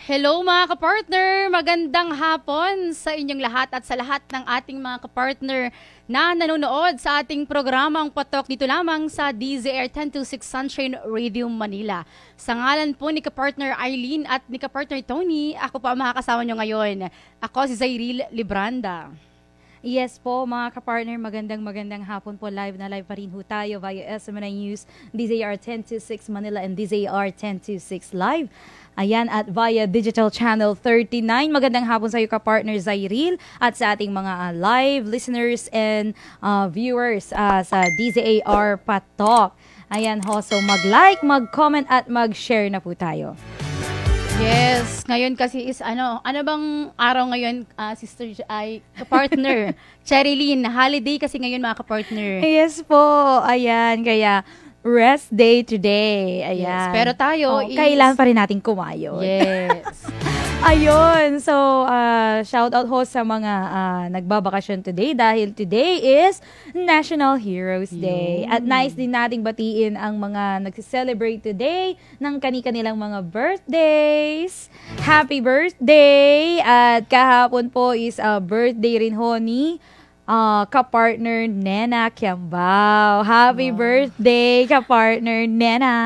Hello mga kapartner! Magandang hapon sa inyong lahat at sa lahat ng ating mga kapartner na nanonood sa ating programang Patok dito lamang sa DZR 1026 Sunshine Radio Manila. Sa ngalan po ni kapartner Eileen at ni kapartner Tony, ako po ang makakasama nyo ngayon. Ako si Zairil Libranda. Yes po mga kapartner, magandang hapon po. Live na live pa rin ho tayo via SMNI News, DZR 1026 Manila and DZR 1026 Live. Ayan, at via Digital Channel 39. Magandang hapon sa iyo kapartner Zairil at sa ating mga live listeners and viewers sa DZAR Patok. Ayan ho, so mag-like, mag-comment at mag-share na po tayo. Yes, ngayon kasi is ano bang araw ngayon, sister ay kapartner? Cherilyn, holiday kasi ngayon mga kapartner. Yes po, ayan, kaya rest day today. Ayan. Yes, pero tayo kailan pa rin natin kumayon. Yes. Ayun, so shout out ho sa mga nagbabakasyon today dahil today is National Heroes Day. At nice din nating batiin ang mga nagse-celebrate today ng kani-kanilang mga birthdays. Happy birthday! At kahapon po is birthday rin ho ni kapartner Nena Kiambao. Happy birthday, kapartner Nena!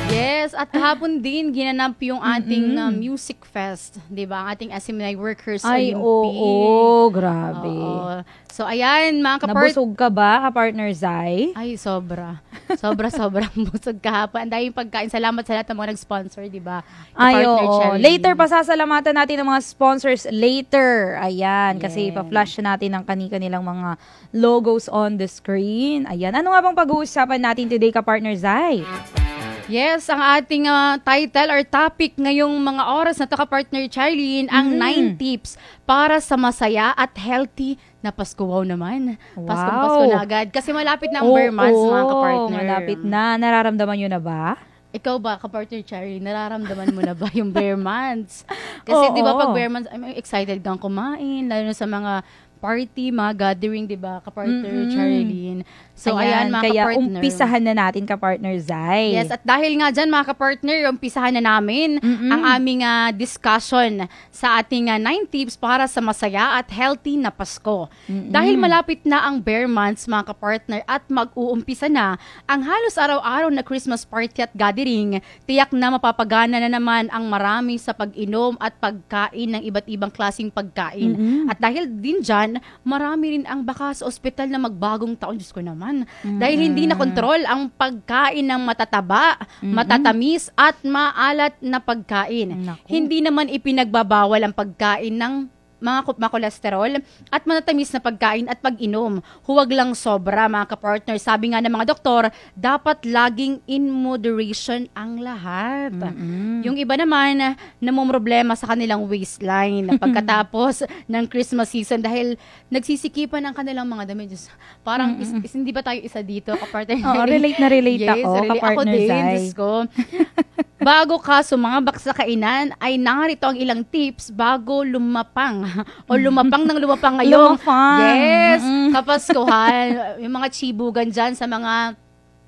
Yes, at kahapon din ginanap yung ating music fest, 'di ba? Ang ating SMNI Workers Olympic. Oo, grabe. Oo. So ayan, mga Nabusog ka ba, kapartner Zai? Ay, sobra. Sobrang busog kahapon. Ang daming pagkain. Salamat sa lahat ng mga nag-sponsor, 'di ba? Ay, oo. Later pa sasalamatan natin ng mga sponsors later. Ayan, kasi pa-flash natin ang kanilang mga logos on the screen. Ayan. Ano nga bang pag-uusapan natin today, kapartner Zai? Yes, ang ating title or topic ngayong mga oras na to, kapartner Charlene, ang 9 tips para sa masaya at healthy na Pasko. Wow naman. Wow. Pasko na agad. Kasi malapit na ang Bear Months, mga kapartner. Malapit na. Nararamdaman nyo na ba? Ikaw ba, kapartner Charlene, nararamdaman mo na ba yung Bear Months? Kasi di ba pag Bear Months, excited kang kumain, lalo na sa mga party, mga gathering, di ba, kapartner Charlene. So, ayan mga kaya kapartner. umpisahan na natin, kapartner Zai. Yes, at dahil nga dyan, mga kapartner, umpisahan na namin ang aming discussion sa ating 9 tips para sa masaya at healthy na Pasko. Dahil malapit na ang Bear Months, mga kapartner, at mag-uumpisa na ang halos araw-araw na Christmas party at gathering, tiyak na mapapagana na naman ang marami sa pag-inom at pagkain ng iba't ibang klaseng pagkain. At dahil din dyan, marami rin ang baka sa ospital na magbagong taon. Diyos ko naman. Dahil hindi na kontrol ang pagkain ng matataba, matatamis at maalat na pagkain. Hindi naman ipinagbabawal ang pagkain ng mga makolesterol at matatamis na pagkain at pag-inom. Huwag lang sobra, mga kapartner. Sabi nga ng mga doktor, dapat laging in moderation ang lahat. Yung iba naman, namumroblema sa kanilang waistline pagkatapos ng Christmas season dahil nagsisikipan ang kanilang mga damit. Parang hindi ba tayo isa dito, kapartner? Relate na relate ako, kapartner ako din, Zai. Diyos ko. Bago ka sumabak sa kainan, ay narito ang ilang tips bago lumapang o lumapang ngayong yes, Kapaskuhan. Yung mga chibugan dyan sa mga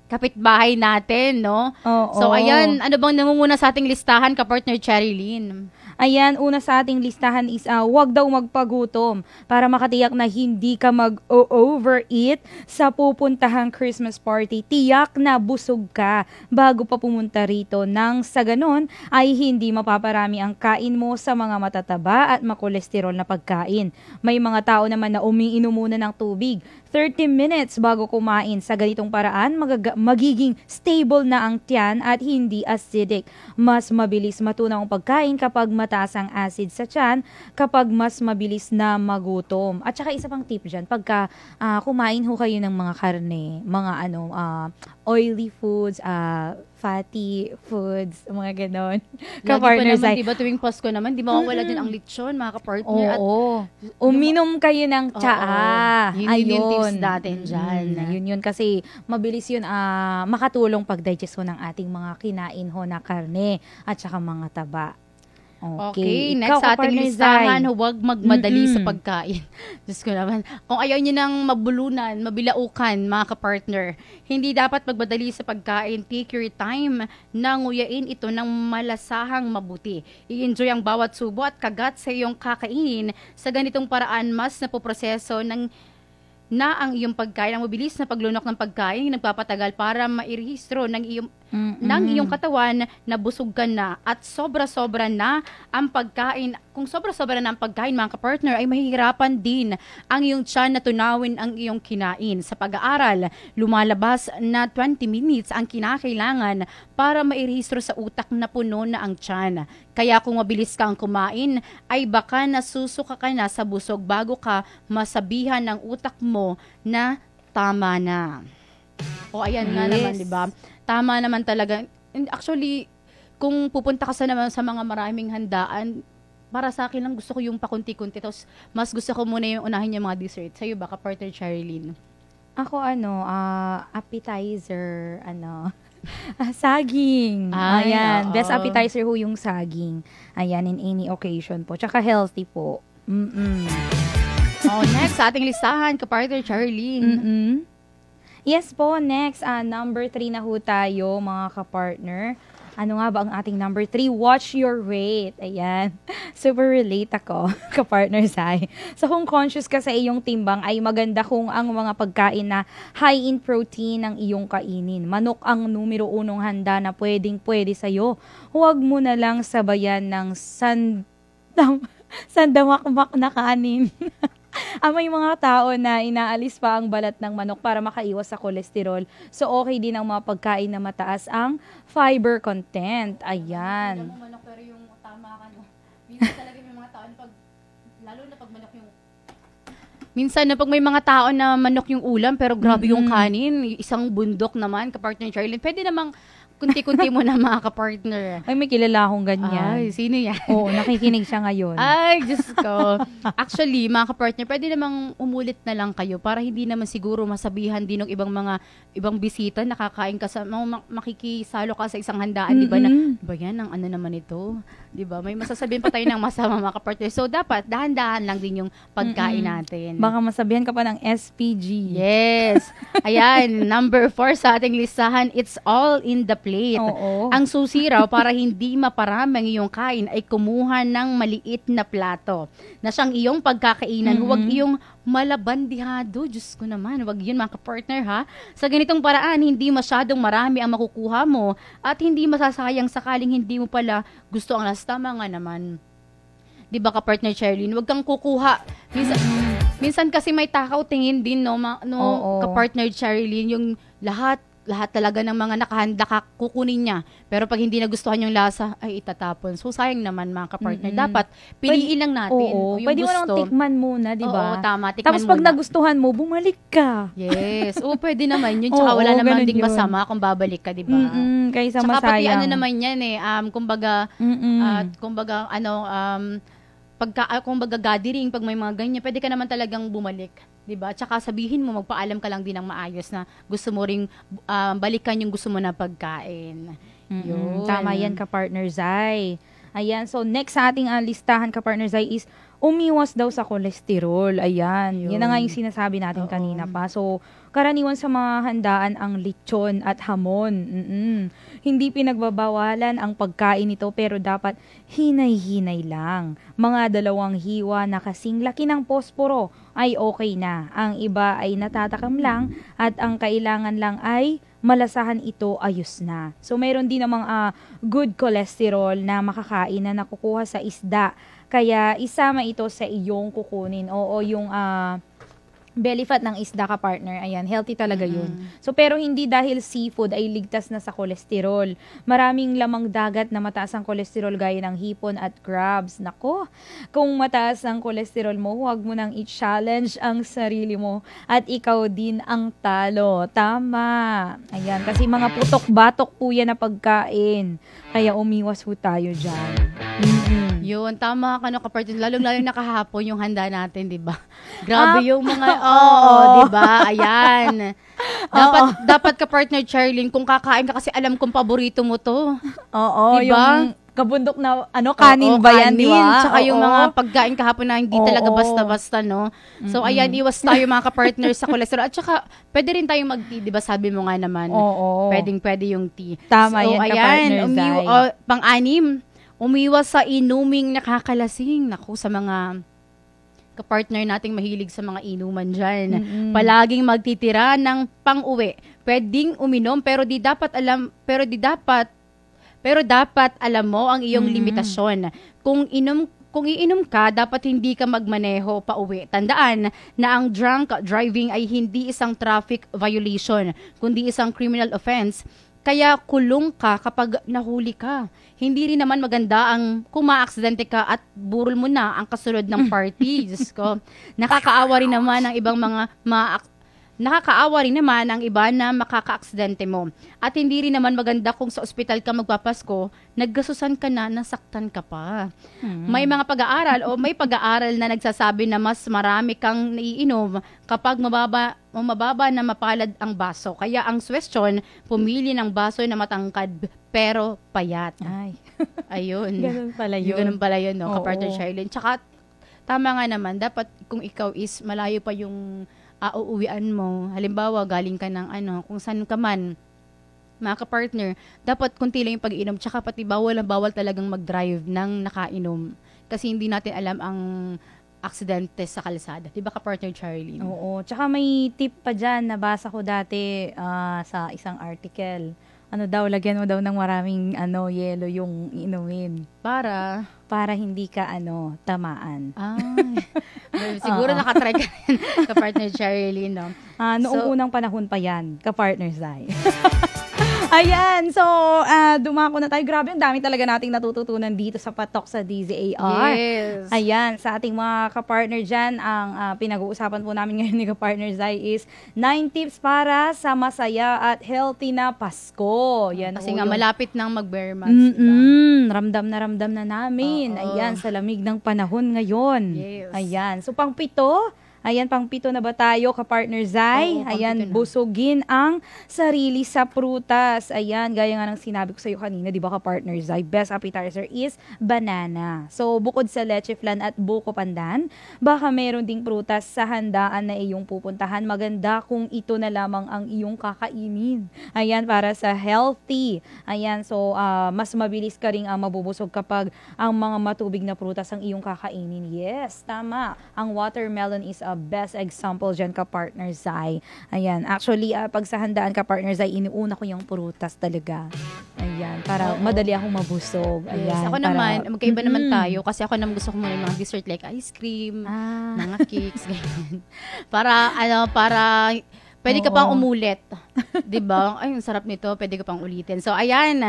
kapitbahay natin, no? So, ayan, ano bang namumuna sa ating listahan, kapartner Cherilyn? Ayan, una sa ating listahan is wag daw magpagutom para makatiyak na hindi ka mag-overeat sa pupuntahang Christmas party. Tiyak na busog ka bago pa pumunta rito nang sa ganon ay hindi mapaparami ang kain mo sa mga matataba at makolesterol na pagkain. May mga tao naman na umiinom muna ng tubig 30 minutes bago kumain. Sa ganitong paraan, magiging stable na ang tiyan at hindi acidic. Mas mabilis matunaw ang pagkain kapag mataas ang acid sa tiyan, kapag mas mabilis na magutom. At saka isa pang tip dyan, pagka kumain ho kayo ng mga karne, mga oily foods, fatty foods, mga ganon. Kapartner Zai. Diba tuwing Pasko naman, di mawawala din ang lechon, mga kapartner. Oo. Uminom kayo ng tsaa. Yun yung tips natin dyan. Yun kasi mabilis yun makatulong pag-digest ho ng ating mga kinain ho na karne at saka mga taba. Okay, Ikaw, next sa ating ka-partner listahan, Zai. huwag magmadali sa pagkain. Diyos ko naman. Kung ayaw nyo nang mabulunan, mabilaukan, mga kapartner, hindi dapat magmadali sa pagkain. Take your time na nguyain ito ng malasahang mabuti. I-enjoy ang bawat subo at kagat sa iyong kakainin. Sa ganitong paraan, mas napoproseso na ang iyong pagkain, ang mabilis na paglunok ng pagkain, nagpapatagal para mairehistro ng iyong katawan na busog ka na at sobra-sobra na ang pagkain. Kung sobra-sobra na ang pagkain, mga kapartner, ay mahihirapan din ang iyong tiyan na tunawin ang iyong kinain. Sa pag-aaral, lumalabas na 20 minutes ang kinakailangan para mairehistro sa utak na puno na ang tiyan. Kaya kung mabilis kang kumain, ay baka nasusuka ka na sa busog bago ka masabihan ng utak mo na tama na. O ayan nga naman, di ba? Tama naman talaga. And actually, kung pupunta ka naman sa mga maraming handaan, para sa akin lang gusto ko yung pakunti-kunti. Tapos mas gusto ko muna yung unahin yung mga dessert. Sa'yo ba, ka-partner Charilyn? Ako appetizer, saging. Ay, Ayan, oo. best appetizer ho yung saging. Ayan, in any occasion po. Tsaka healthy po. Next sa ating listahan, ka-partner Charilyn. Yes po, next, number 3 na ho tayo, mga ka-partner. Ano nga ba ang ating number 3? Watch your weight. Ayan. Super relate ako, ka-partner Zai. So kung conscious ka sa iyong timbang, ay maganda kung ang mga pagkain na high in protein ang iyong kainin. Manok ang numero 1 handa na pwedeng-pwede sa'yo. Huwag mo na lang sabayan ng sandamakmak na kanin. May mga tao na inaalis pa ang balat ng manok para makaiwas sa kolesterol. So, okay din ang mga pagkain na mataas ang fiber content. Ayan. Manok, pero yung tama ka, no? Minsan talaga may mga tao na lalo na pag manok yung... Minsan na pag may mga tao na manok yung ulam, pero grabe yung kanin, isang bundok naman, ka-partner Charlene, pwede namang kunti-kunti mo na mga ka-partner. Ay, may kilala akong ganyan. Ay, sino yan? Oo, nakikinig siya ngayon. Ay, Diyos ko. Actually, mga ka-partner, pwede namang umulit na lang kayo para hindi naman siguro masabihan din ng ibang bisita, nakakain ka sa, makikisalo ka sa isang handaan, di ba na, ba yan, ang ano naman ito? Di ba? May masasabihin pa tayo ng masama, mga ka-partner. So, dapat, dahan-dahan lang din yung pagkain natin. Baka masabihan ka pa ng SPG. Yes. Ayan, number 4 sa ating listahan, it's all in the plate. Oo. Ang susi raw para hindi maparami ang iyong kain ay kumuha ng maliit na plato na siyang iyong pagkakainan. Huwag iyong malabandihado. Diyos ko naman, huwag yun mga ka-partner ha. Sa ganitong paraan, hindi masyadong marami ang makukuha mo at hindi masasayang sakaling hindi mo pala gusto ang last. Tama nga naman. Di ba ka-partner Charlene? Huwag kang kukuha. Minsan kasi may takaw tingin din, no ka-partner Charlene, yung lahat talaga ng mga nakahanda kukunin niya. Pero pag hindi nagustuhan yung lasa, ay itatapon. So, sayang naman mga ka-partner. Dapat, piliin lang natin. Yung pwede mo gusto. nang tikman muna, di ba? Oo, tama. Tikman Tapos pag muna. nagustuhan mo, bumalik ka. Yes. Oo, pwede naman yun. Tsaka wala namang ding masama kung babalik ka, di ba? Kaysa Tsaka pati masayang. ano naman yan kumbaga, kumbaga gathering, pag may mga ganyan, pwede ka naman talagang bumalik. Diba? Tsaka sabihin mo, magpaalam ka lang din ng maayos na gusto mo ring balikan yung gusto mo na pagkain. Yun. Tama yan, ka-partner Zai. Ayan, so next sa ating listahan, ka-partner Zai, is umiwas daw sa kolesterol. Ayan, yan na nga yung sinasabi natin kanina pa. So, karaniwan sa mga handaan ang lechon at hamon. Hindi pinagbabawalan ang pagkain nito pero dapat hinay-hinay lang. Mga 2 hiwa na kasing laki ng posporo ay okay na. Ang iba ay natatakam lang at ang kailangan lang ay malasahan ito, ayos na. So, mayroon din namang good cholesterol na makakain na nakukuha sa isda. Kaya, isama ito sa iyong kukunin. Oo, yung belly fat ng isda, ka partner. Ayan, healthy talaga yun. So, pero hindi dahil seafood ay ligtas na sa kolesterol. Maraming lamang dagat na mataas ang kolesterol gaya ng hipon at crabs. Nako, kung mataas ang kolesterol mo, huwag mo nang i-challenge ang sarili mo at ikaw din ang talo. Tama. Ayan, kasi mga putok-batok po yan na pagkain. Kaya umiwas po tayo dyan. Yun, tama ka, no, kapatid. Lalo-lalo na kahapon yung handa natin, di ba? Grabe yung mga, di ba? Ayan. Dapat ka-partner Charlene, kung kakain ka kasi alam kong paborito mo to. Oo, diba? yung kabundok na kanin ba yan, di ba? Tsaka yung mga pagkain kahapon na hindi talaga basta-basta, no? So, ayan, iwas tayo mga ka-partner sa cholesterol. At tsaka, pwede rin tayong mag-tea, di ba? Sabi mo nga naman, pwede yung tea. Tama so, yan, ayan, ka-partner, Zay. pang-anim, umiwas sa inuming nakakalasing. Naku, sa mga ka-partner nating mahilig sa mga inuman dyan. Palaging magtitira ng pang-uwi. Pwedeng uminom, pero dapat alam mo ang iyong limitasyon. Kung iinom ka, dapat hindi ka magmaneho pauwi. Tandaan na ang drunk driving ay hindi isang traffic violation, kundi isang criminal offense. Kaya kulong ka kapag nahuli ka. Hindi rin naman maganda ang kung ma-aksidente ka at burol mo na ang kasunod ng party. Diyos ko. Nakakaawa rin naman ang ibang mga nakakaawa rin naman ang iba na makaka-aksidente mo. At hindi rin naman maganda kung sa ospital ka magpapasko, naggasusan ka na, nasaktan ka pa. May pag-aaral na nagsasabi na mas marami kang naiinom kapag mababa na mapalad ang baso. Kaya ang suwestyon, pumili ng baso na matangkad pero payat. Ay. Ayun. Ganun pala yun. Ganun pala yun, no? Kapartner Oo. Charlene. Tsaka, tama nga naman, dapat kung ikaw is malayo pa yung uuwian mo, halimbawa galing ka ng kung saan ka man, mga ka-partner, dapat kunti lang yung pag-inom, tsaka pati bawal talagang mag-drive ng nakainom kasi hindi natin alam ang aksidente sa kalsada. Diba ka-partner Charlene? Oo. Tsaka may tip pa dyan, nabasa ko dati sa isang article. Lagyan mo daw ng maraming yelo yung inumin. Para hindi ka tamaan. Siguro nakatry ka rin ka-partner Charlene, no? Noong unang panahon pa yan, ka-partner Zay. Ayan, so dumako na tayo. Grabe, ang dami talaga nating natututunan dito sa Patok sa DZAR. Yes. Ayan, sa ating mga ka-partner dyan, ang pinag-uusapan po namin ngayon ni ka-partner Zay is 9 tips para sa masaya at healthy na Pasko. Yan Kasi po nga yung malapit ng mag-bare months, diba? Ramdam na namin. Ayan, sa lamig ng panahon ngayon. Yes. Ayan, so pang-pito na ba tayo, ka-partner Zay? Oo, Ayan, pang-pito na. busugin ang sarili sa prutas. Ayan, gaya nga ng sinabi ko sa iyo kanina, di ba, ka-partner Zay? Best appetizer is banana. So, bukod sa leche flan at buko pandan, baka meron ding prutas sa handaan na iyong pupuntahan. Maganda kung ito na lamang ang iyong kakainin. Ayan, para sa healthy. Ayan, so, mas mabilis ka ring mabubusog kapag ang mga matubig na prutas ang iyong kakainin. Yes, tama. Ang watermelon is a best example dyan, ka-partner Zay. Ayan, actually, pag sa handaan, ka-partner Zay, iniuna ko yung prutas talaga. Ayan, para madali akong mabusog. Ayan, Yes. Ako naman, magkaiba naman tayo kasi ako naman gusto ko muna yung mga dessert like ice cream, mga cakes, ganyan. Para pwede ka pang umulit. 'Di ba? Ay, ang sarap nito, pwede ka pang ulitin. So, ayan.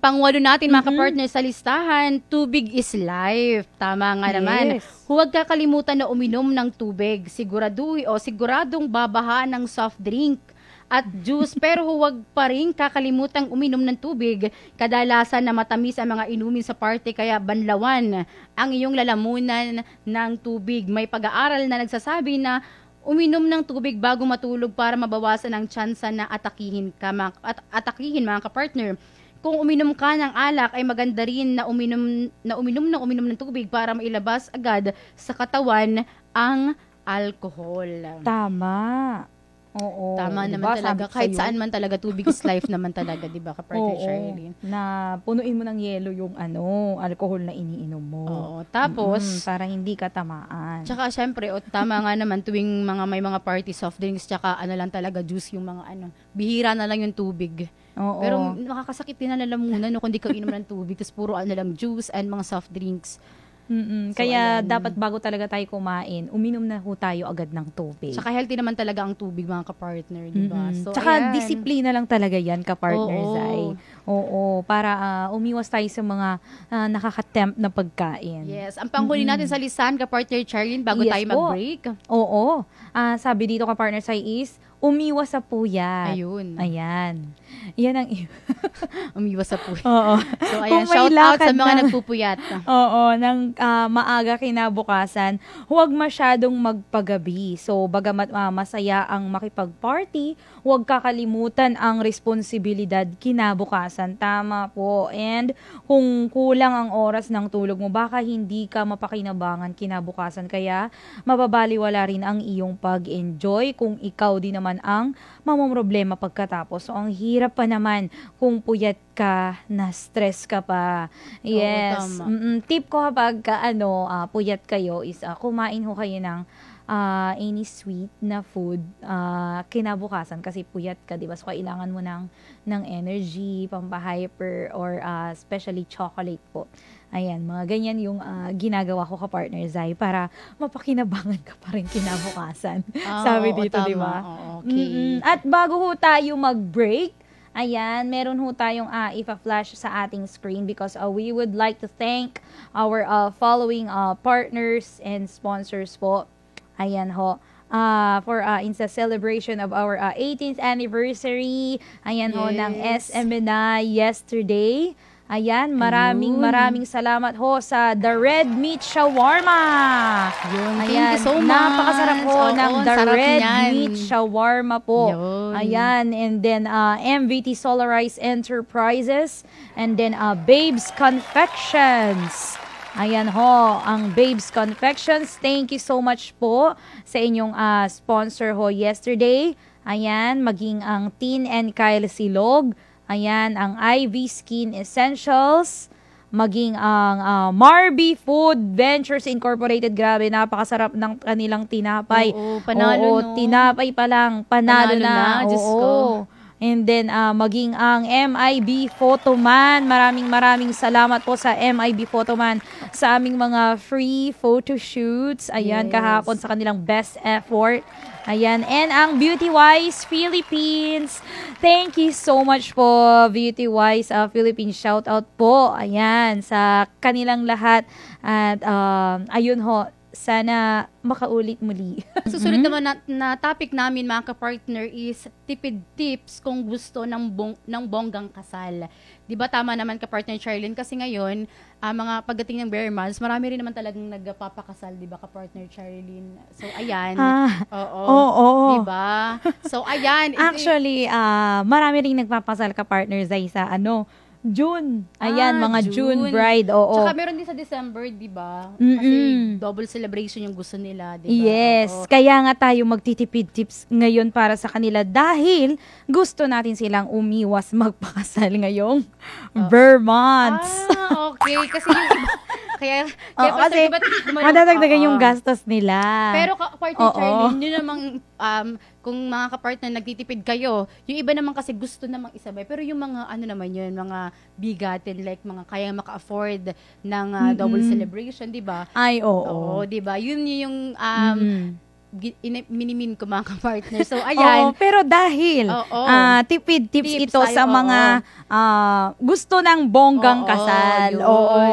Pangwalo natin mga ka-partner sa listahan, tubig is life. Tama nga naman. Yes. Huwag kakalimutan na uminom ng tubig. Siguradong babaha ng soft drink at juice, pero huwag pa rin kakalimutang uminom ng tubig. Kadalasan na matamis ang mga inumin sa party, kaya banlawan ang iyong lalamunan ng tubig. May pag-aaral na nagsasabi na uminom ng tubig bago matulog para mabawasan ang tsansa na atakihin mga ka-partner. Kung uminom ka ng alak, ay maganda rin na uminom ng tubig para mailabas agad sa katawan ang alcohol. Tama. Oo. Tama Diba, naman talaga. sabi ko Kahit sa'yo, saan man talaga, tubig is life naman talaga, di ba, ka-partner Charlene? na punuin mo ng yelo yung alcohol na iniinom mo. Oo. Tapos, para hindi ka tamaan. tsaka syempre, tama nga naman, tuwing may mga party, soft drinks, tsaka lang talaga, juice yung mga bihira na lang yung tubig. Oo. Pero nakakasakit din na lalamunan kung di ka inom ng tubig, tapos puro lang juice and mga soft drinks. So, Kaya ayan. dapat bago talaga tayo kumain, uminom na ho tayo agad ng tubig. Tsaka healthy naman talaga ang tubig, mga ka-partner, di ba? So, Tsaka ayan. disiplina lang talaga yan, ka-partner Oo. Zay. Oo, para umiwas tayo sa mga nakaka-tempt na pagkain. Yes. Ang panghuli natin sa listahan, ka-partner Charlene, bago Yes tayo po. mag-break. Oo. Sabi dito, ka-partner Zay, is umiwas sa puyat. Ayun. Ayan. Yan ang Umiwas sa puyat. Oo. So, ayan, Kung may shout out lakad sa mga na- nagpupuyat. Oo, ng maaga kinabukasan, huwag masyadong magpagabi. So, bagamat masaya ang makipag-party, huwag kakalimutan ang responsibilidad kinabukasan. Tama po. And kung kulang ang oras ng tulog mo, baka hindi ka mapakinabangan kinabukasan. Kaya, mababaliwala rin ang iyong pag-enjoy kung ikaw din naman ang mamomroblema pagkatapos. So, ang hirap pa naman kung puyat ka, na-stress ka pa. Yes. tama. Tip ko kapag puyat kayo is kumain ho kayo ng any sweet na food kinabukasan kasi puyat ka, 'di ba? So kailangan mo ng energy, pampahyper or especially chocolate po. Ayan, mga ganyan yung ginagawa ko ka-partner Zai para mapakinabangan ka pa rin kinabukasan. Sabi Oo, dito, tama. 'di ba? Oo, okay. At bago ho tayo mag-break, ayan, meron ho tayong ipa-flash sa ating screen because we would like to thank our following partners and sponsors po. Ayan ho. For in sa celebration of our 18th anniversary, ayan ho, ng Yes. SMNI yesterday. Ayan, Ayun. maraming salamat ho sa The Red Meat Shawarma. Yun, thank Ayan, you so much. napakasarap po Oo, ng ang The sarap Red niyan. Meat Shawarma po. Yun. Ayan, and then MVT Solarize Enterprises, and then Babes Confections. Ayan ho, ang Babes Confections. Thank you so much po sa inyong sponsor ho yesterday. Ayan, maging ang Tin and Kyle Silog. Ayan, ang IV Skin Essentials. Maging ang Marby Food Ventures Incorporated. Grabe, napakasarap ng kanilang tinapay. Oo, panalo, no? Tinapay pa lang. Panalo Panalo na, Diyos Oo. ko. And then, maging ang MIB Photoman. Maraming salamat po sa MIB Photoman sa aming mga free photo shoots. Ayan, Yes. kahapon sa kanilang best effort. Ayan, and ang Beauty Wise Philippines. Thank you so much po, Beauty Wise Philippines. Shout out po, ayan, sa kanilang lahat. At ayun ho, sana makaulit muli. Susunod naman na topic namin mga ka-partner is tipid tips kung gusto ng bonggang kasal. 'Di ba tama naman ka-partner Charlene kasi ngayon mga pagdating ng bare months, marami rin naman talagang nagpapakasal, 'di ba ka-partner Charlene? So ayan. Oo. Oo. 'Di ba? So ayan. Actually, marami ring nagpapasal ka-partner Zai sa June. Ayan, mga June bride. Oo. Tsaka meron din sa December, 'di ba? Kasi double celebration yung gusto nila, 'di ba? Yes, Oo. kaya nga tayo magtitipid tips ngayon para sa kanila dahil gusto natin silang umiwas magpakasal ngayong bare months. Okay. Kasi yung iba, kaya Kasi diba, madadagdagan yung gastos nila. Pero partner Charlene, yun namang kung mga kapartner nagtitipid kayo, yung iba naman kasi gusto namang isabay. Pero yung mga naman yun, mga bigatin like mga kaya maka-afford ng double celebration, 'di ba? Ay, oo. Oo, 'di ba? Yun yung minimin ko mga kapartner. So ayan. Oo, pero dahil tipid tips ito tayo, sa mga gusto ng bonggang kasal. Yun. Oo.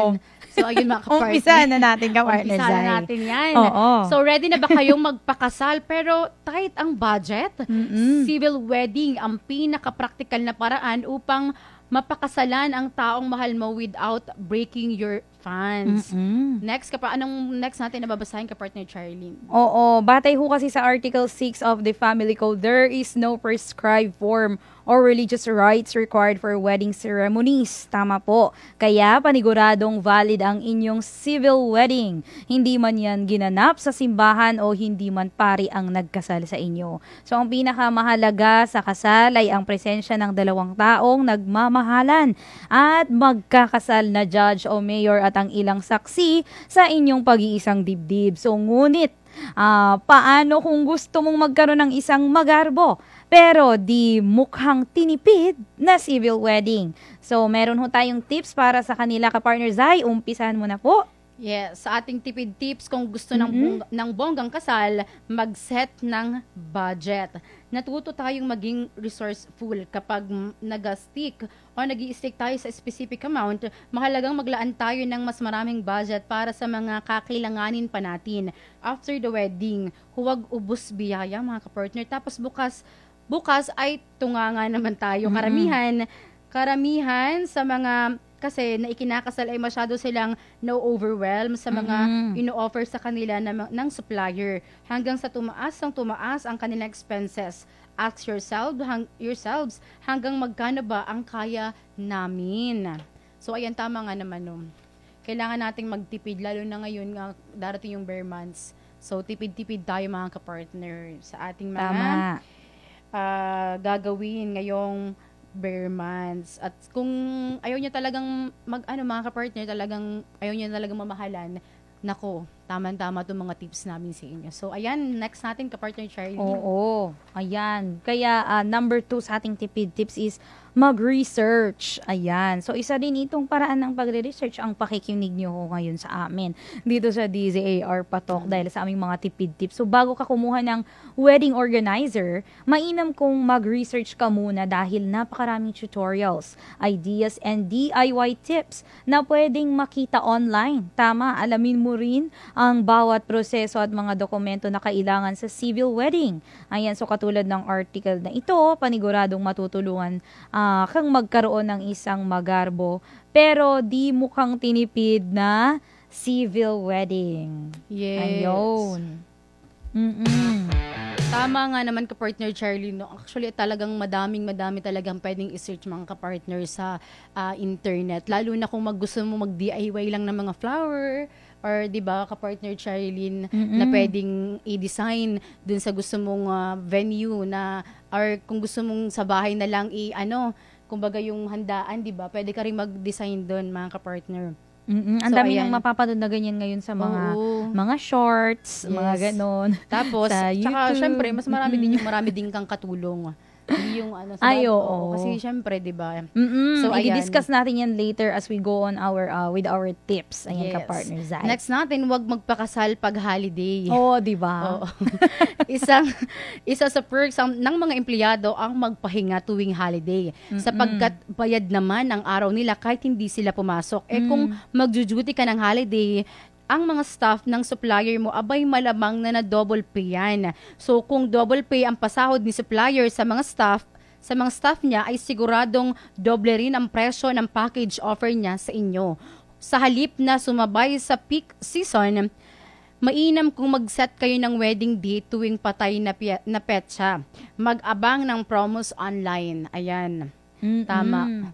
So, ayun mga kapartner. Umpisahan na natin ka-partner Umpisahan Zai. na natin yan. Oo. So, ready na ba kayong magpakasal pero tight ang budget? Civil wedding ang pinaka-practical na paraan upang mapakasalan ang taong mahal mo without breaking your funds. Next, anong next natin nababasahin ka-partner Charlene? Oo, batay ho kasi sa Article 6 of the Family Code, there is no prescribed form or religious rites required for wedding ceremonies. Tama po. Kaya paniguradong valid ang inyong civil wedding. Hindi man yan ginanap sa simbahan o hindi man pari ang nagkasal sa inyo. So ang pinakamahalaga sa kasal ay ang presensya ng dalawang taong nagmamahalan at magkakasal na judge o mayor at ang ilang saksi sa inyong pag-iisang dibdib. So ngunit, paano kung gusto mong magkaroon ng isang magarbo pero di mukhang tinipid na civil wedding? So meron ho tayong tips para sa kanila ka-partner Zai. Umpisahan mo na po. Yes, sa ating tipid tips, kung gusto ng bonggang kasal, mag-set ng budget. Natuto tayong maging resourceful kapag nag-stick o nag-i-stick tayo sa specific amount. Mahalagang maglaan tayo ng mas maraming budget para sa mga kakailanganin pa natin after the wedding. Huwag ubos biyaya, mga kapartner. Tapos bukas ay tunganga naman tayo. Karamihan sa mga kasi na ikinakasal ay masyado silang no-overwhelm sa mga ino-offer sa kanila ng supplier hanggang sa tumaas ang kanilang expenses. Ask yourselves hanggang magkano ba ang kaya namin. So ayan, tama nga naman no. Kailangan nating magtipid lalo na ngayon nga darating yung bare months. So tipid-tipid tayo mga kapartner sa ating mga gagawin ngayong bare months. At kung ayaw niya talagang mga kapartner, ayaw niya talagang mamahalan, nako, tama-tama itong mga tips namin sa inyo. So, ayan, next natin, kapartner Charlie. Oo, ayan. Kaya, number 2 sa ating tipid tips is mag-research. Ayan. So, isa din itong paraan ng pagre-research ang pakikinig nyo ngayon sa amin. Dito sa DZAR Patok dahil sa aming mga tipid tips. So, bago ka kumuha ng wedding organizer, mainam kung mag-research ka muna dahil napakaraming tutorials, ideas, and DIY tips na pwedeng makita online. Tama, alamin mo rin ang bawat proseso at mga dokumento na kailangan sa civil wedding. Ayan, so katulad ng article na ito, paniguradong matutulungan kang magkaroon ng isang magarbo pero di mukhang tinipid na civil wedding. Yes. Ayun. Tama nga naman ka-partner Charlie, no? Actually talagang madami talagang pwedeng i-search mga ka-partner sa internet. Lalo na kung gusto mo mag-DIY lang ng mga flower or 'di ba ka-partner Charlene na pwedeng i-design dun sa gusto mong venue na or kung gusto mong sa bahay na lang kumbaga yung handaan, 'di ba? Pwede ka rin mag-design dun mga ka-partner. Ang dami nang mapapanood na ganyan ngayon sa mga shorts, mga ganon. Tapos, sa tsaka YouTube. Syempre, mas marami din kang katulong. Hindi yung sa kasi syempre, 'di ba? So i-discuss natin yan later as we go on with our tips. Ayan ka-partner Zai. Next natin, wag magpakasal pag holiday. Oo, 'di ba? Isa sa perks ng mga empleyado ang magpahinga tuwing holiday. Sapagkat bayad naman ang araw nila kahit hindi sila pumasok. Kung magjo-duty ka ng holiday, ang mga staff ng supplier mo, abay malamang na double pay yan. So, kung double pay ang pasahod ni supplier sa mga staff niya, ay siguradong doble rin ang presyo ng package offer niya sa inyo. Sa halip na sumabay sa peak season, mainam kung mag-set kayo ng wedding date tuwing patay na petsa. Mag-abang ng promos online. Ayan. Tama.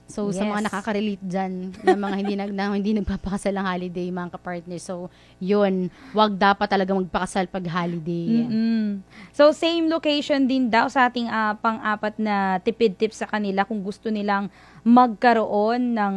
So, sa mga nakaka-relate dyan, na mga hindi nagpapakasal ng holiday, mga kapartner. So, yun, wag dapat talaga magpakasal pag holiday. So, same location din daw sa ating pang-apat na tipid tips sa kanila kung gusto nilang magkaroon ng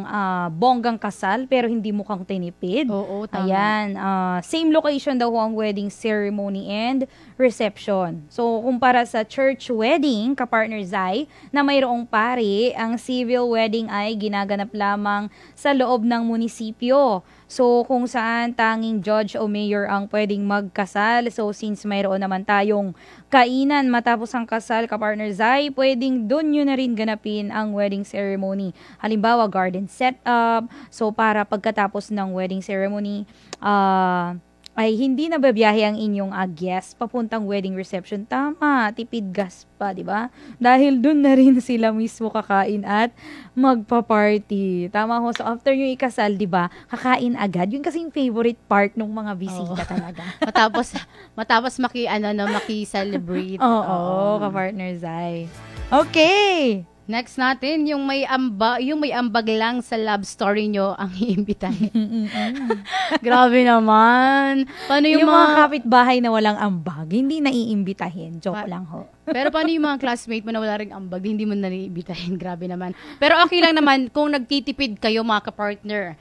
bonggang kasal pero hindi mukhang tinipid. Oo, tama. Ayan, same location daw ang wedding ceremony and reception. So, kumpara sa church wedding, ka-partner Zai, na mayroong pari, ang civil wedding ay ginaganap lamang sa loob ng munisipyo. So, kung saan tanging judge o mayor ang pwedeng magkasal. So, since mayroon naman tayong kainan matapos ang kasal, ka-partner Zai, pwedeng doon nyo na rin ganapin ang wedding ceremony. Halimbawa, garden setup. So, para pagkatapos ng wedding ceremony, ay hindi na babiyahe ang inyong guest papuntang wedding reception. Tama, tipid gas pa, di ba? Dahil dun na rin sila mismo kakain at magpa-party. Tama ho. So, after nyo ikasal, di ba, kakain agad. Yun kasi yung favorite part ng mga bisita talaga. matapos maki-celebrate. Oo, ka-partner Zai. Okay! Next natin, yung may ambag lang sa love story nyo ang iimbitahin. Grabe naman. Paano yung mga kapitbahay na walang ambag, hindi na iimbitahin. Joke lang ho. Pero paano yung mga classmate mo na wala ring ambag, hindi mo na iimbitahin. Grabe naman. Pero okay lang naman kung nagtitipid kayo mga kapartner.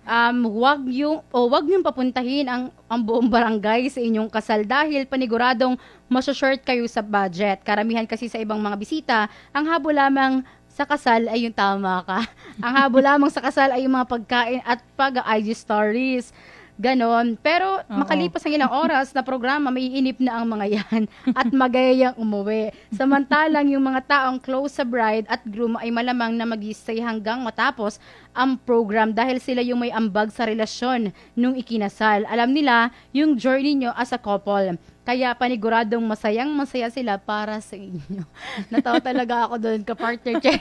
Wag niyong papuntahin ang buong barangay sa inyong kasal dahil paniguradong maso-short kayo sa budget. Karamihan kasi sa ibang mga bisita, ang habol lamang sa kasal ay yung tama ka. Ang habol lamang sa kasal ay yung mga pagkain at pag-IG stories. Ganon. Pero makalipas ang ilang oras na programa, maiinip na ang mga yan at magayayang umuwi. Samantalang yung mga taong close sa bride at groom ay malamang na mag-stay hanggang matapos ang program dahil sila yung may ambag sa relasyon nung ikinasal. Alam nila yung journey nyo as a couple. Kaya paniguradong masayang-masaya sila para sa inyo. Natawa talaga ako doon, ka-partner Che.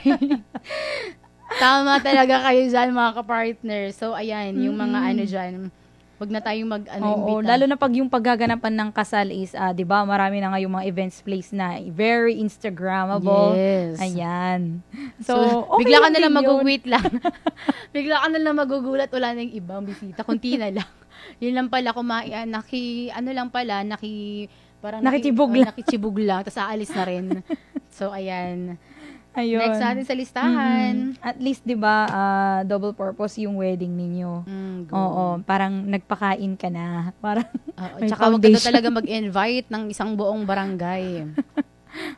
Tama talaga kayo dyan, mga ka-partner. So, ayan, yung mga ano dyan, wag na tayong Oo, lalo na pag yung paggaganapan ng kasal is, 'di ba, marami na ngayong mga events place na very Instagrammable. Yes. Ayan. So okay bigla ka na lang din yun. mag-wait lang. Bigla ka na lang magugulat, wala na yung ibang bisita, kunti na lang. Yun lang pala, kumain, Nakitibog lang. nakitibog lang, tapos aalis na rin. So, ayan. Ayun. Next natin sa listahan. At least, 'di ba, double purpose yung wedding ninyo. Oo, parang nagpakain ka na. Parang may tsaka wag ka na foundation. talaga mag-invite ng isang buong barangay.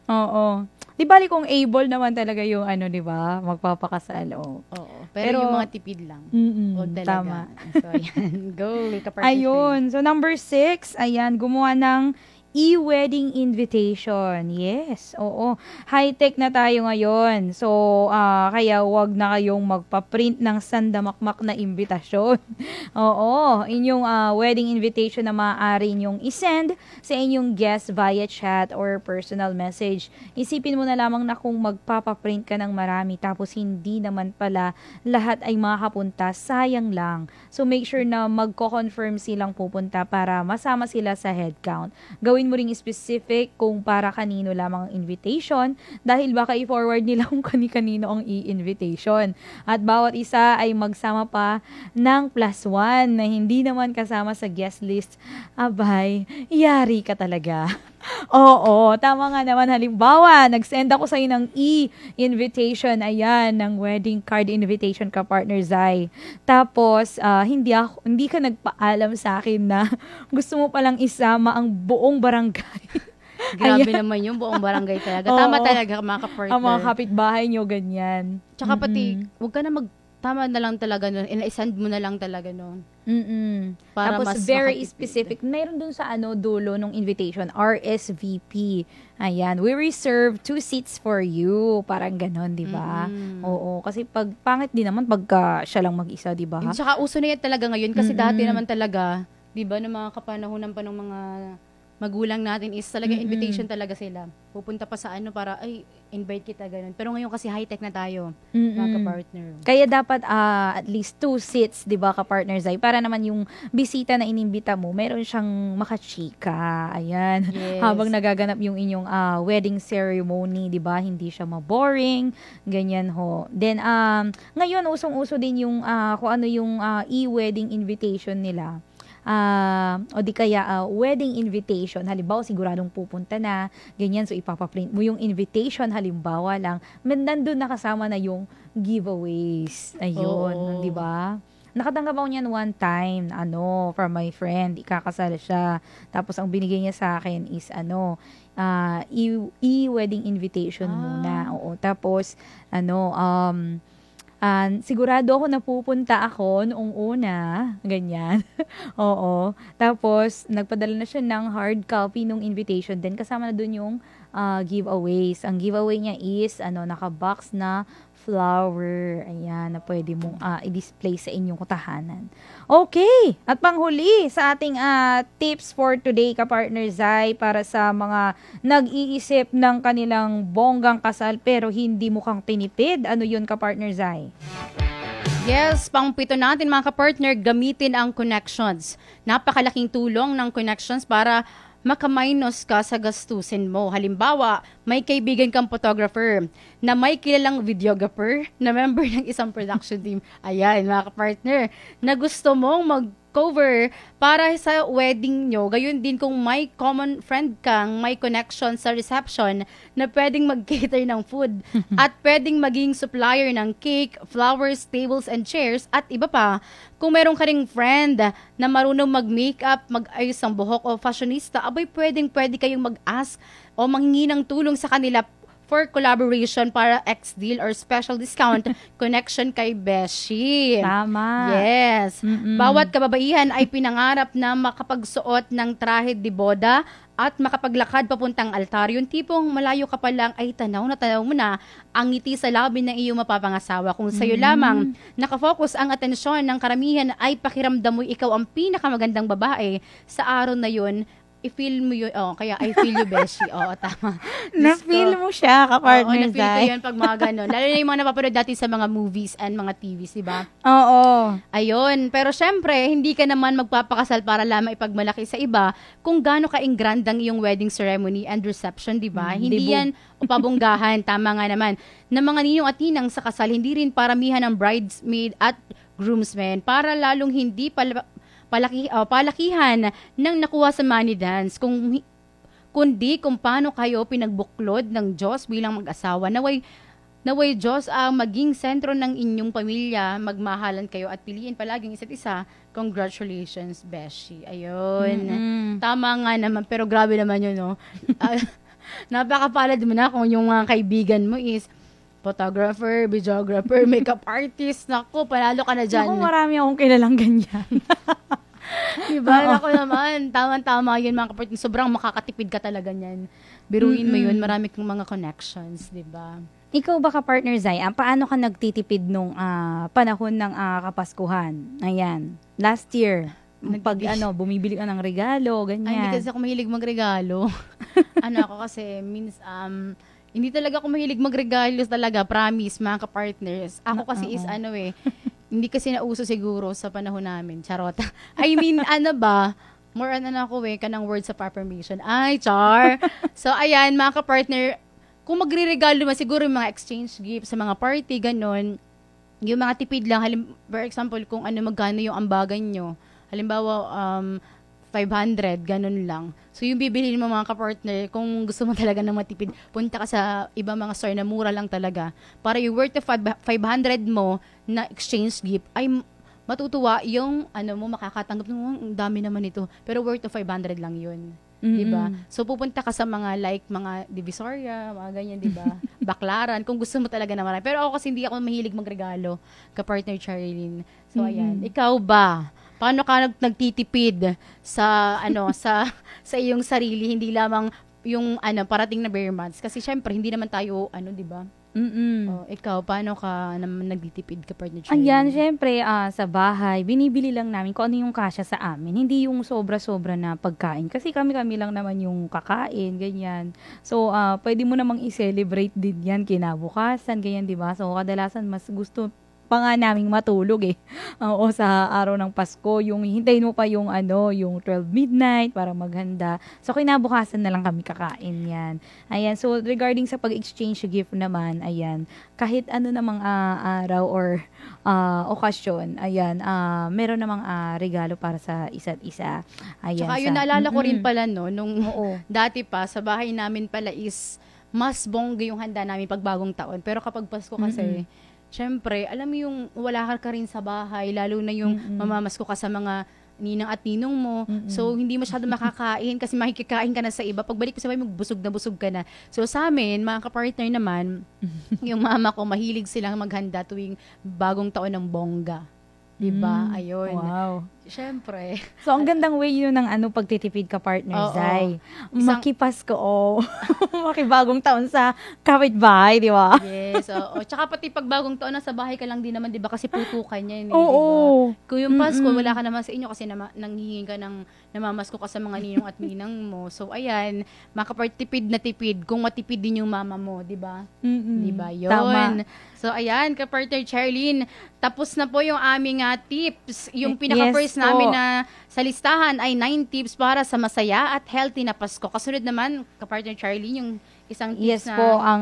Oo. Di bali kung able naman talaga yung di ba, magpapakasal. Oo. Pero yung mga tipid lang. Wag talaga. Tama. So, ayan. Go, ka-partner. Ayun. So, number 6, ayan, gumawa ng e-wedding invitation. Yes, oo. High-tech na tayo ngayon. So, kaya wag na kayong magpa-print ng sandamakmak na imbitasyon. Oo, inyong wedding invitation na maaari inyong isend sa inyong guest via chat or personal message. Isipin mo na lamang na kung magpapa-print ka ng marami tapos hindi naman pala lahat ay makapunta, sayang lang. So, make sure na magko-confirm silang pupunta para masama sila sa head count. Gawin mo ring specific kung para kanino lamang ang invitation dahil baka i-forward nila kung kani-kanino ang i-invitation. At bawat isa ay magsama pa ng +1 na hindi naman kasama sa guest list. Abay, yari ka talaga. Oo, tama nga naman. Halimbawa, nag-send ako sa'yo ng e-invitation, ayan, ng wedding card invitation ka, partner Zai. Tapos, hindi ka nagpaalam sa akin na gusto mo palang isama ang buong barangay. Grabe naman yung buong barangay talaga. Tama talaga, mga ka-partner. Ang mga kapitbahay nyo, ganyan. Tsaka pati, huwag ka na tama na lang talaga nun. In-send mo na lang talaga nun. Para Tapos mas very makatipid. specific. Mayroon dun sa dulo ng invitation, RSVP. Ayan, we reserve 2 seats for you. Parang ganon, di ba? Oo, kasi pag pangit din naman pagka siya lang mag-isa, di ba? Tsaka uso na yan talaga ngayon kasi dati naman talaga, di ba, ng mga kapanahonan pa ng mga magulang natin is talaga invitation talaga sila. Pupunta pa sa para, ay, invite kita, ganun. Pero ngayon kasi high-tech na tayo, mga ka-partner. Kaya dapat at least 2 seats, di ba, ka-partner Zai? Para naman yung bisita na inimbita mo, meron siyang makachika. Ayan. Yes. Habang nagaganap yung inyong wedding ceremony, di ba? Hindi siya ma-boring. Ganyan ho. Then, ngayon, usong-uso din yung kung ano yung e-wedding invitation nila. O di kaya wedding invitation, halimbawa siguradong pupunta na, ganyan, so ipapaprint mo yung invitation, halimbawa lang, nandun nakasama na yung giveaways. Ayun, di ba? Nakatanggap ako niyan one time, from my friend, ikakasal siya. Tapos ang binigay niya sa akin is e-wedding invitation muna. Oo, tapos sigurado ako na pupunta ako noong una, ganyan. Oo. Tapos, nagpadala na siya ng hard copy nung invitation. Then, kasama na dun yung giveaways. Ang giveaway niya is, naka-box na flower. Ayan, na pwede mong i-display sa inyong tahanan. Okay. At panghuli sa ating tips for today, ka-partner Zai, para sa mga nag-iisip ng kanilang bonggang kasal pero hindi mukhang tinipid. Ano yun, ka-partner Zai? Yes, pang-pito natin, mga ka-partner, gamitin ang connections. Napakalaking tulong ng connections para makaminus ka sa gastusin mo. Halimbawa, may kaibigan kang photographer na may kilalang videographer na member ng isang production team. Ayan, mga ka-partner, na gusto mong mag-cover para sa wedding nyo. Gayun din kung may common friend kang may connection sa reception na pwedeng mag-cater ng food at pwedeng maging supplier ng cake, flowers, tables, and chairs at iba pa. Kung meron ka ring friend na marunong mag-makeup, mag-ayos ng buhok o fashionista, abay pwede kayong mag-ask o manghingi ng tulong sa kanila for collaboration para X-deal or special discount connection kay Beshi. Tama. Yes. Mm-mm. Bawat kababaihan ay pinangarap na makapagsuot ng trahe de boda at makapaglakad papuntang altar. Yung tipong malayo ka pa lang ay tanaw mo na ang ngiti sa labi ng iyong mapapangasawa. Kung sa'yo lamang nakafocus ang atensyon ng karamihan ay pakiramdam mo ikaw ang pinakamagandang babae sa araw na yun, i-feel mo yun. Oh, kaya I feel you, Beshi. Oo, tama. Na-feel mo siya, kapartner Oo, na-feel ko Zai. yun pag mga gano'n. Lalo na yung mga napapanood dati sa mga movies and mga TVs, di ba? Oo. Ayun. Pero syempre, hindi ka naman magpapakasal para lamang ipagmalaki sa iba kung gaano ka-ingrandang iyong wedding ceremony and reception, di ba? Hindi dibo. yan upabonggahan. Tama nga naman. Na mga ninong at ninang sa kasal, hindi rin paramihan ng bridesmaid at groomsmen para lalong hindi palakihan ng nakuha sa money dance, kundi kung paano kayo pinagbuklod ng Diyos bilang mag-asawa. Naway Diyos ang maging sentro ng inyong pamilya, magmahalan kayo at piliin palaging isa't isa. Congratulations, Beshi. Ayun. Tama nga naman, pero grabe naman yun, no? Napakapalad mo na kung yung mga kaibigan mo is photographer, videographer, makeup artist. Naku, panalo ka na dyan. Naku, marami akong kilalang ganyan. Diba? Ako naman, tama-tama yun mga kapatid. Sobrang makakatipid ka talaga niyan. Biruin mo yun, marami kang mga connections, diba? Ikaw ba ka-partner Zai, paano ka nagtitipid nung panahon ng Kapaskuhan? Ayan, last year. Pag bumibili ka ng regalo, ganyan. Ay, hindi kasi ako mahilig magregalo. Ako kasi, hindi talaga ako mahilig magregalo talaga, promise, mga ka-partners. Ako kasi is hindi kasi nauso siguro sa panahon namin. Charot. I mean, more ako kanang words of affirmation. Ay, char. So, ayan, mga ka-partner, kung magre-regalo man, siguro yung mga exchange gift sa mga party, ganon, yung mga tipid lang, for example, kung magkano yung ambagan nyo, halimbawa, 500, ganun lang. So, yung bibilihin mo mga ka-partner, kung gusto mo talaga ng matipid, punta ka sa ibang mga store na mura lang talaga. Para yung worth of 500 mo na exchange gift, ay matutuwa yung, mo, makakatanggap ng, ang dami naman ito. Pero worth of 500 lang yun. Diba? So, pupunta ka sa mga mga Divisoria, mga ganyan, diba? Baklaran, kung gusto mo talaga na marami. Pero ako kasi hindi ako mahilig magregalo, ka-partner Charlene. So, ayan. Ikaw ba? Paano ka nagtitipid sa sa iyong sarili, hindi lamang yung parating na bare months, kasi syempre hindi naman tayo di ba? Ikaw paano ka naman nagtitipid ka, partner? Ayan, syempre sa bahay binibili lang namin kung ano yung kasya sa amin, hindi yung sobra-sobra na pagkain kasi kami lang naman yung kakain, ganyan. So pwede mo namang i-celebrate din yan kinabukasan, ganyan, di ba? So kadalasan mas gusto pa nga naming matulog Oo, sa araw ng Pasko, yung hintayin mo pa yung yung 12 midnight para maghanda. So kinabukasan na lang kami kakain yan. Ayan, so regarding sa pag-exchange gift naman, ayan, kahit namang araw or okasyon, ayan, meron namang regalo para sa isa't isa. Ayan. Tsaka yun, naalala ko rin pala nung dati pa, sa bahay namin pala is mas bongga yung handa namin pag bagong taon. Pero kapag Pasko kasi, syempre, alam mo yung wala ka rin sa bahay, lalo na yung mamamasko ka sa mga ninang at ninong mo. So, hindi masyado makakain kasi makikikain ka na sa iba. Pagbalik mo sa bahay, busog ka na. So, sa amin, mga kapartner naman, yung mama ko, mahilig silang maghanda tuwing bagong taon ng bongga. Diba? Ayun. Wow. Syempre. So, ang gandang way yun ng pagtitipid ka, partner Zai. Makipasko, makibagong taon sa kapitbahay, di ba? Yes. Tsaka pati pag bagong taon, nasa bahay ka lang din naman, di ba? Kasi putukan yan, Oo. Diba? Kung yung Pasko, wala ka naman sa inyo kasi nanghihingi ka ng namamasko ka sa mga ninong at ninang mo. So, ayan, makapartipid na tipid kung matipid din yung mama mo, di ba? Di ba? Yun. Tama. So, ayan, ka-partner Charlene, tapos na po yung aming tips. Yung pinaka-first namin na sa listahan ay 9 tips para sa masaya at healthy na Pasko. Kasunod naman, ka-partner Charlene, yung isang tips na po, ang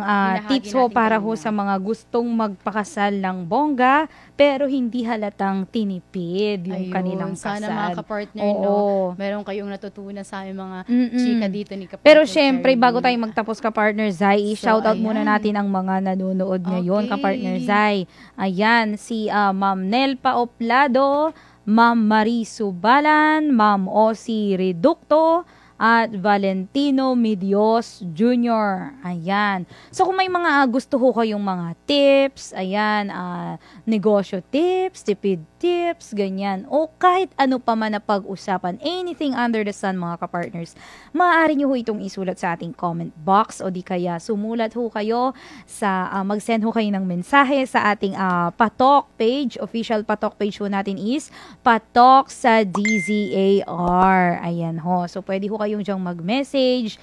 tips po para ho sa mga gustong magpakasal ng bongga, pero hindi halatang tinipid yung kanilang kasal. Sana mga ka-partner, meron kayong natutunan sa aming mga chika dito ni ka-partner Pero syempre, Charlene. bago tayo magtapos, ka-partner Zai, shoutout muna natin ang mga nanonood ngayon, ka-partner Zai. Ayan, si Ma'am Nelpa Oplado, Ma'am Marie Subalan, Ma'am Osi Reducto, at Valentino Medios Jr. Ayan. So kung may mga gusto ho kayong mga tips, ayan, negosyo tips, tipid tips, ganyan, o kahit ano pa man na pag-usapan, anything under the sun mga kapartners, maaari nyo ho itong isulat sa ating comment box o di kaya sumulat ho kayo sa, mag-send ho kayo ng mensahe sa ating Patok page. Official Patok page ho natin is Patok sa DZAR. Ayan ho. So pwede ho kayong dyang mag-message,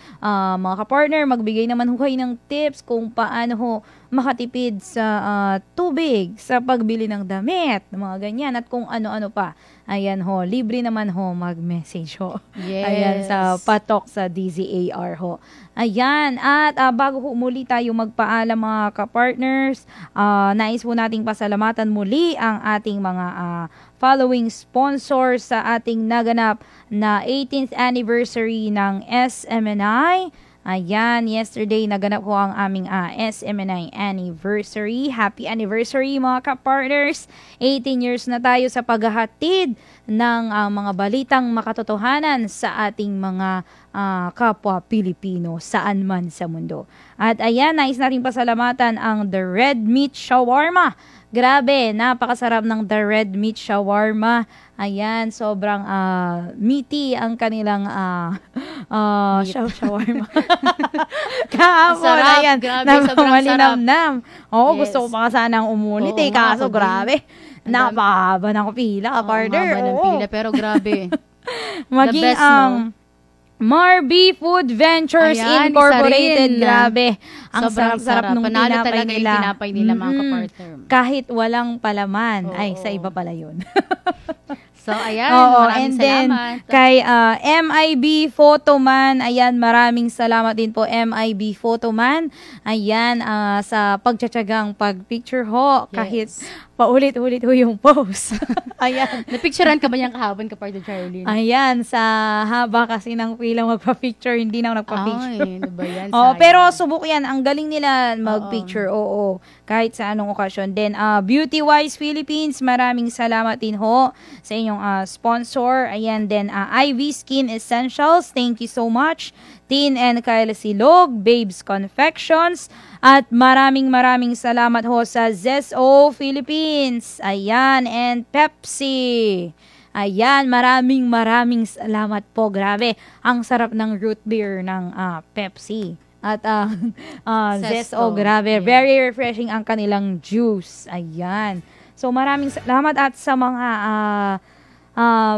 mga kapartner, magbigay naman ho kayo ng tips kung paano ho makatipid sa tubig, sa pagbili ng damit, mga ganyan, at kung ano-ano pa. Ayan ho, libre naman ho mag-message ho. Yes. Ayan, sa Patok sa DZAR ho. Ayan, at bago ho muli tayo magpaalam mga kapartners, nais po nating pasalamatan muli ang ating mga following sponsors sa ating naganap na 18th anniversary ng SMNI. Ayan, yesterday naganap ko ang aming SMNI anniversary. Happy anniversary mga ka-partners! 18 years na tayo sa paghahatid ng mga balitang makatotohanan sa ating mga kapwa Pilipino saan man sa mundo. At ayan, nais natin pasalamatan ang The Red Meat Shawarma. Grabe, napakasarap ng The Red Meat Shawarma. Ayan, sobrang meaty ang kanilang shawarma. Kahapon, Sarap, ayan, grabe, sobrang malinamnam. Oo, Yes. gusto ko pa sanang umulit Oo, kaso ako din. grabe. Napahaba ng pila, partner. Mahaba ng Oo. pila, pero grabe. Maging The best, ang no? Marby Food Ventures Ayan, Incorporated. isa rin. Grabe. Ang Sobrang sarap-sarap nung Panalo tinapay talaga nila. yung tinapay nila, mga kapartner. Kahit walang palaman. Oo. Ay, sa iba pala yun. So, ayan, Oo, maraming and then salamat. kay MIB Photoman, ayan, maraming salamat din po MIB Photoman. Ayan, sa pagtsatsagang pagpicture ho, kahit paulit-ulit ho yung post. Ayan. Napicturean ka ba niyang kahapon, kapartner Charlene? Ayan, sa haba kasi ng pila magpa-picture, hindi na ako nagpa-picture. Ay, ano ba yan? Oh, Sayang. pero subok yan. Ang galing nila mag-picture. Oo. Kahit sa anong okasyon. Then, Beauty Wise Philippines, maraming salamat din ho sa inyong sponsor. Ayan, then Ivy Skin Essentials, thank you so much. Tin and Kyle Silog, Babes Confections, at maraming salamat ho sa ZESO Philippines. Ayan, and Pepsi. Ayan, maraming salamat po. Grabe, ang sarap ng root beer ng Pepsi. At ZESO, grabe, very refreshing ang kanilang juice. Ayan. So maraming salamat at sa mga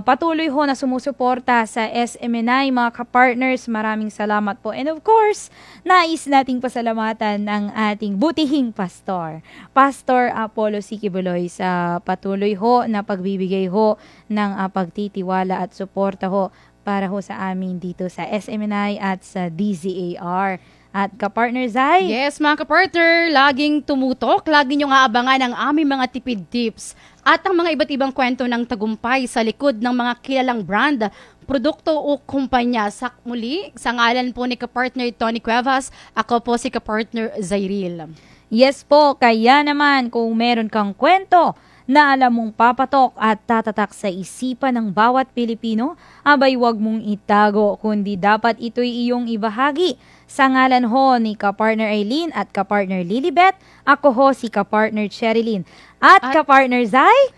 patuloy ho na sumusuporta sa SMNI, mga kapartners, maraming salamat po. And of course, nais nating pasalamatan ng ating butihing pastor, Pastor Apollo Sikibuloy, sa patuloy ho na pagbibigay ho ng pagtitiwala at suporta ho para ho sa amin dito sa SMNI at sa DZAR. At kapartner Zai? Yes, mga kapartner, laging tumutok, lagi nyo nga abangan ang aming mga tipid tips at ang mga iba't ibang kwento ng tagumpay sa likod ng mga kilalang brand, produkto o kumpanya. Muli, sa ngalan po ni kapartner Tony Cuevas, ako po si kapartner Zairil. Yes po, kaya naman kung meron kang kwento na alam mong papatok at tatatak sa isipan ng bawat Pilipino, abay wag mong itago, kundi dapat ito'y iyong ibahagi. Sa ngalan ho ni kapartner Aileen at kapartner Lilibet, ako ho si kapartner Cherilyn. At kapartner Zai,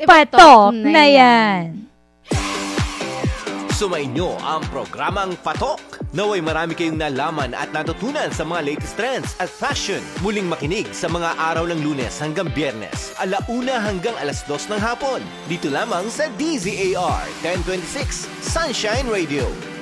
ipatok na yan! Sumainyo ang programang Patok. Naway marami kayong nalaman at natutunan sa mga latest trends at fashion. Muling makinig sa mga araw ng Lunes hanggang Biyernes, 1:00 hanggang 2:00 ng hapon. Dito lamang sa DZAR 1026 Sunshine Radio.